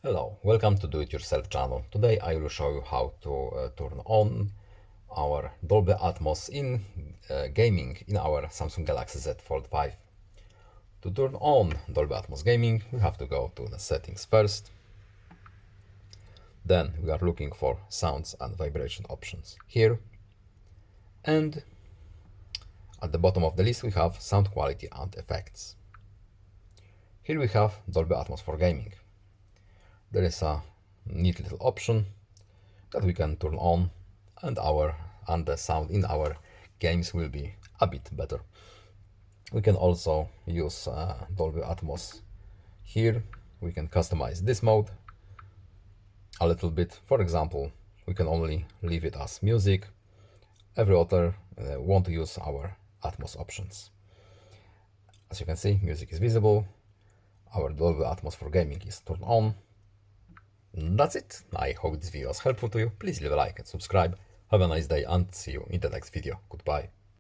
Hello, welcome to Do It Yourself channel. Today I will show you how to turn on our Dolby Atmos in gaming in our Samsung Galaxy Z Fold 5. To turn on Dolby Atmos gaming, we have to go to the settings first. Then we are looking for sounds and vibration options here. And at the bottom of the list we have sound quality and effects. Here we have Dolby Atmos for gaming. There is a neat little option that we can turn on and the sound in our games will be a bit better. We can also use Dolby Atmos here. We can customize this mode a little bit. For example, we can only leave it as music. Every other want to use our Atmos options. As you can see, music is visible. Our Dolby Atmos for gaming is turned on. That's it. I hope this video was helpful to you. Please leave a like and subscribe. Have a nice day and see you in the next video. Goodbye.